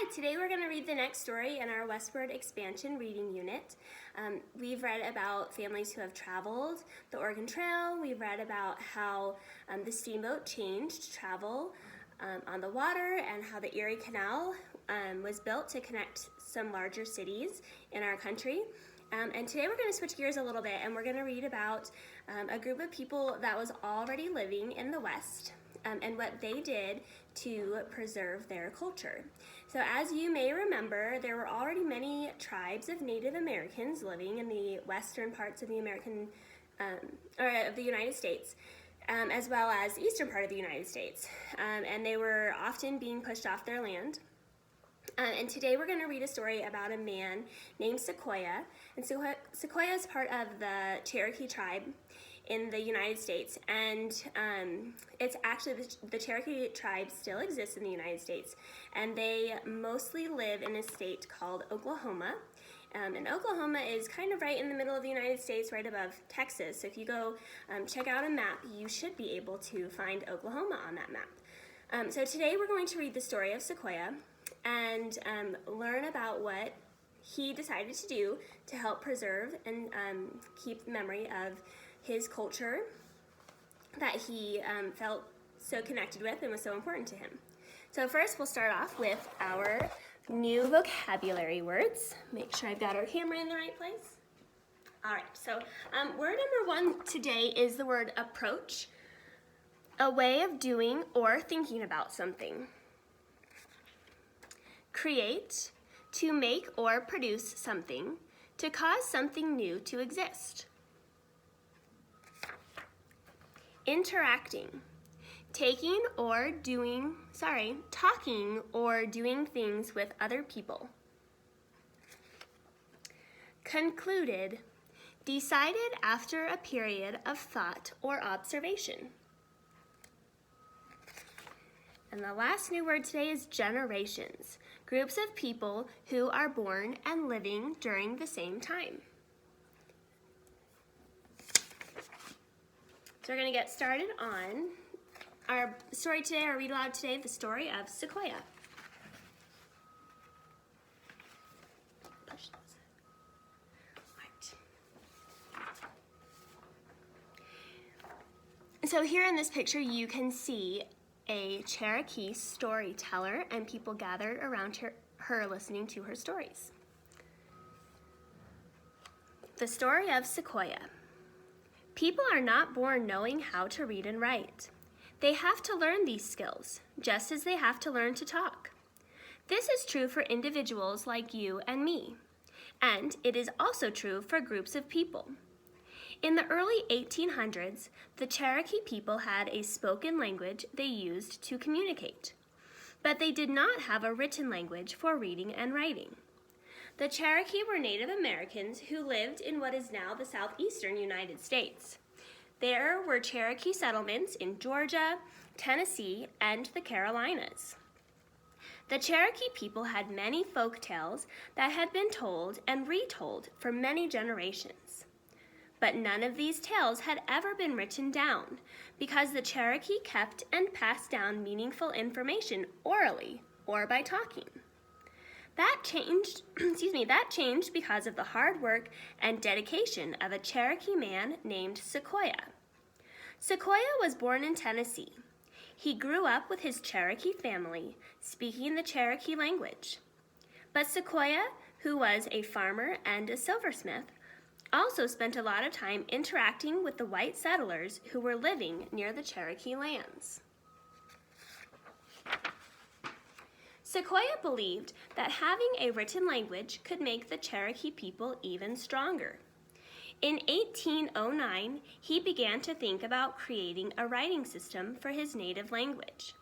Hi, today we're going to read the next story in our Westward Expansion reading unit. We've read about families who have traveled the Oregon Trail. We've read about how the steamboat changed travel on the water and how the Erie Canal was built to connect some larger cities in our country. And today we're going to switch gears a little bit and we're going to read about a group of people that was already living in the West and what they did to preserve their culture. So as you may remember, there were already many tribes of Native Americans living in the western parts of the United States, as well as the eastern part of the United States. And they were often being pushed off their land. And today we're going to read a story about a man named Sequoyah. And Sequoyah is part of the Cherokee tribe in the United States, and it's actually the Cherokee tribe still exists in the United States, and they mostly live in a state called Oklahoma. And Oklahoma is kind of right in the middle of the United States, right above Texas. So if you go check out a map, you should be able to find Oklahoma on that map. So today we're going to read the story of Sequoyah and learn about what he decided to do to help preserve and keep the memory of his culture that he felt so connected with and was so important to him. So first we'll start off with our new vocabulary words. Make sure I've got our camera in the right place. All right, so word number 1 today is the word approach, a way of doing or thinking about something. Create, to make or produce something, to cause something new to exist. Interacting, talking or doing things with other people. Concluded, decided after a period of thought or observation. And the last new word today is generations, groups of people who are born and living during the same time. So we're going to get started on our story today, our read aloud today, the story of Sequoyah. Push this. Right. So here in this picture, you can see a Cherokee storyteller and people gathered around her listening to her stories. The story of Sequoyah. People are not born knowing how to read and write. They have to learn these skills, just as they have to learn to talk. This is true for individuals like you and me, and it is also true for groups of people. In the early 1800s, the Cherokee people had a spoken language they used to communicate, but they did not have a written language for reading and writing. The Cherokee were Native Americans who lived in what is now the southeastern United States. There were Cherokee settlements in Georgia, Tennessee, and the Carolinas. The Cherokee people had many folk tales that had been told and retold for many generations. But none of these tales had ever been written down because the Cherokee kept and passed down meaningful information orally or by talking. That changed because of the hard work and dedication of a Cherokee man named Sequoyah. Sequoyah was born in Tennessee. He grew up with his Cherokee family, speaking the Cherokee language. But Sequoyah, who was a farmer and a silversmith, also spent a lot of time interacting with the white settlers who were living near the Cherokee lands. Sequoyah believed that having a written language could make the Cherokee people even stronger. In 1809, he began to think about creating a writing system for his native language.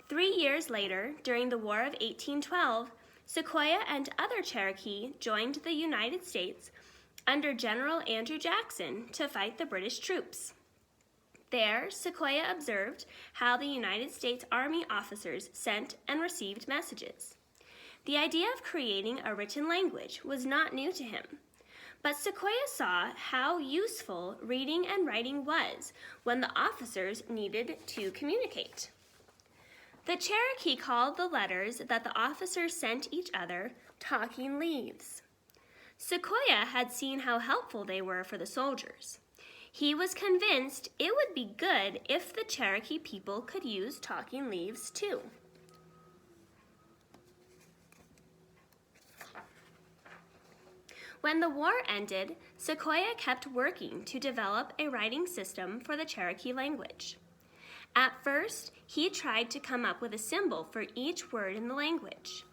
3 years later, during the War of 1812, Sequoyah and other Cherokee joined the United States under General Andrew Jackson to fight the British troops. There, Sequoyah observed how the United States Army officers sent and received messages. The idea of creating a written language was not new to him, but Sequoyah saw how useful reading and writing was when the officers needed to communicate. The Cherokee called the letters that the officers sent each other talking leaves. Sequoyah had seen how helpful they were for the soldiers. He was convinced it would be good if the Cherokee people could use talking leaves too. When the war ended, Sequoyah kept working to develop a writing system for the Cherokee language. At first, he tried to come up with a symbol for each word in the language.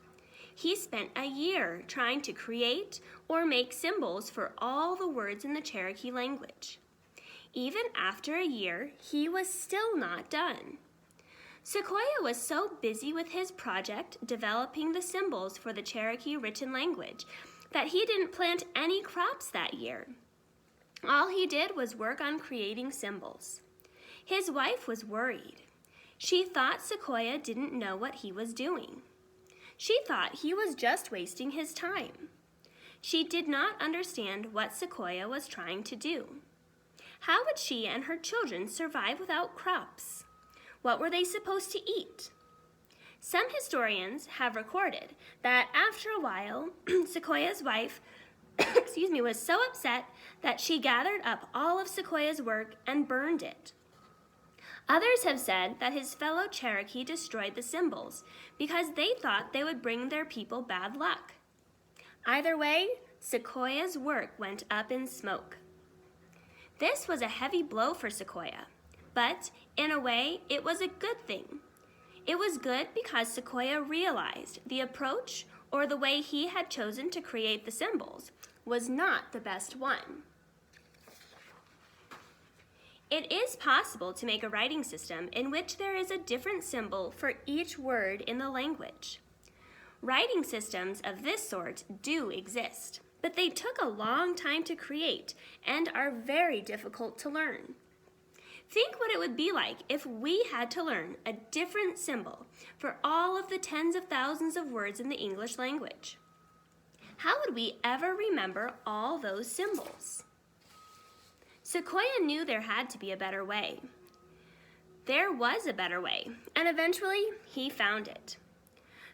He spent a year trying to create or make symbols for all the words in the Cherokee language. Even after a year, he was still not done. Sequoyah was so busy with his project developing the symbols for the Cherokee written language that he didn't plant any crops that year. All he did was work on creating symbols. His wife was worried. She thought Sequoyah didn't know what he was doing. She thought he was just wasting his time. She did not understand what Sequoyah was trying to do. How would she and her children survive without crops? What were they supposed to eat? Some historians have recorded that after a while, Sequoyah's wife was so upset that she gathered up all of Sequoyah's work and burned it. Others have said that his fellow Cherokee destroyed the symbols because they thought they would bring their people bad luck. Either way, Sequoyah's work went up in smoke. This was a heavy blow for Sequoyah, but in a way, it was a good thing. It was good because Sequoyah realized the approach or the way he had chosen to create the symbols was not the best one. It is possible to make a writing system in which there is a different symbol for each word in the language. Writing systems of this sort do exist, but they took a long time to create and are very difficult to learn. Think what it would be like if we had to learn a different symbol for all of the tens of thousands of words in the English language. How would we ever remember all those symbols? Sequoyah knew there had to be a better way. There was a better way, and eventually he found it.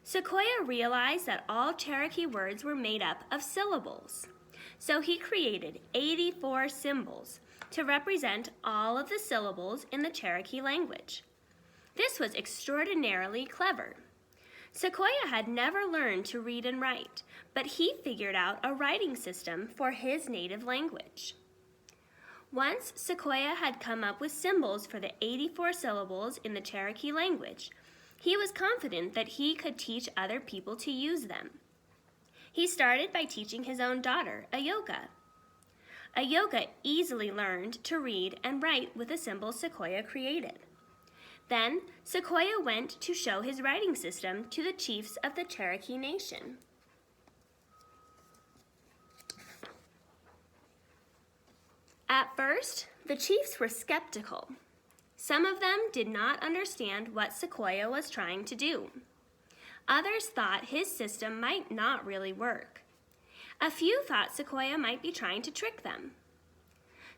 Sequoyah realized that all Cherokee words were made up of syllables. So he created 84 symbols to represent all of the syllables in the Cherokee language. This was extraordinarily clever. Sequoyah had never learned to read and write, but he figured out a writing system for his native language. Once Sequoyah had come up with symbols for the 84 syllables in the Cherokee language, he was confident that he could teach other people to use them. He started by teaching his own daughter, Ayoka. Ayoka easily learned to read and write with the symbols Sequoyah created. Then, Sequoyah went to show his writing system to the chiefs of the Cherokee Nation. At first, the chiefs were skeptical. Some of them did not understand what Sequoyah was trying to do. Others thought his system might not really work. A few thought Sequoyah might be trying to trick them.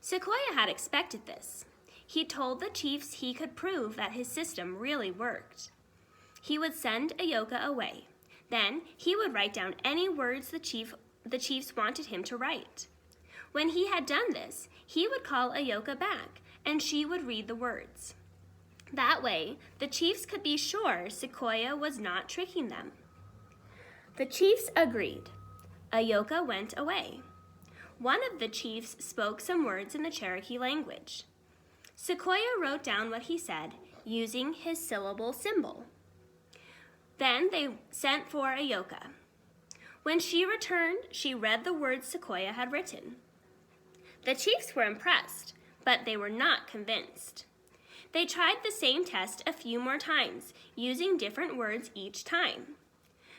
Sequoyah had expected this. He told the chiefs he could prove that his system really worked. He would send Ayoka away. Then he would write down any words the chiefs wanted him to write. When he had done this, he would call Ayoka back, and she would read the words. That way, the chiefs could be sure Sequoyah was not tricking them. The chiefs agreed. Ayoka went away. One of the chiefs spoke some words in the Cherokee language. Sequoyah wrote down what he said using his syllable symbol. Then they sent for Ayoka. When she returned, she read the words Sequoyah had written. The chiefs were impressed, but they were not convinced. They tried the same test a few more times, using different words each time.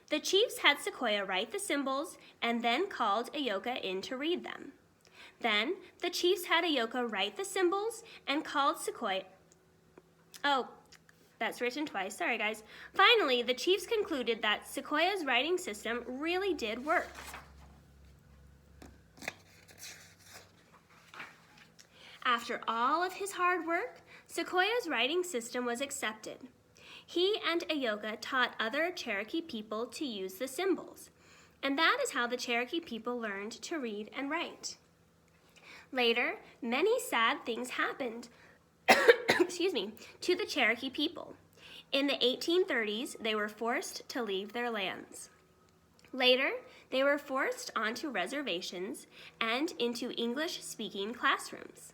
The chiefs had Sequoyah write the symbols and then called Ayoka in to read them. Then the chiefs had Ayoka write the symbols and called Sequoyah. Oh, that's written twice. Sorry, guys. Finally, the chiefs concluded that Sequoyah's writing system really did work. After all of his hard work, Sequoyah's writing system was accepted. He and Ayoga taught other Cherokee people to use the symbols, and that is how the Cherokee people learned to read and write. Later, many sad things happened to the Cherokee people. In the 1830s, they were forced to leave their lands. Later, they were forced onto reservations and into English-speaking classrooms.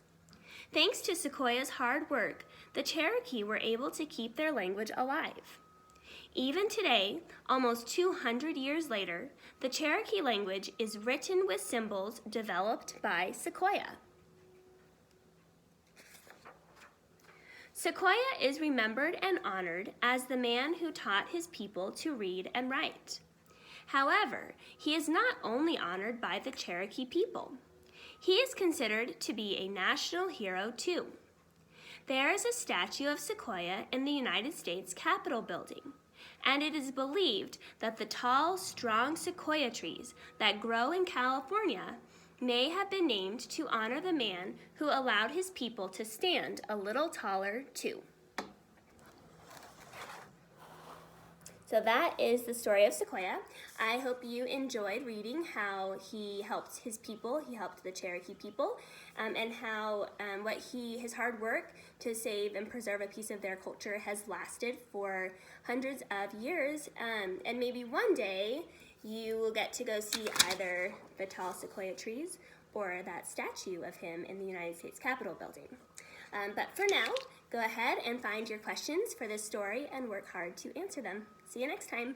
Thanks to Sequoyah's hard work, the Cherokee were able to keep their language alive. Even today, almost 200 years later, the Cherokee language is written with symbols developed by Sequoyah. Sequoyah is remembered and honored as the man who taught his people to read and write. However, he is not only honored by the Cherokee people. He is considered to be a national hero too. There is a statue of Sequoyah in the United States Capitol building, and it is believed that the tall, strong sequoia trees that grow in California may have been named to honor the man who allowed his people to stand a little taller too. So that is the story of Sequoyah. I hope you enjoyed reading how he helped his people, he helped the Cherokee people, and how his hard work to save and preserve a piece of their culture has lasted for hundreds of years. And maybe one day you will get to go see either the tall sequoia trees or that statue of him in the United States Capitol building. But for now, go ahead and find your questions for this story and work hard to answer them. See you next time.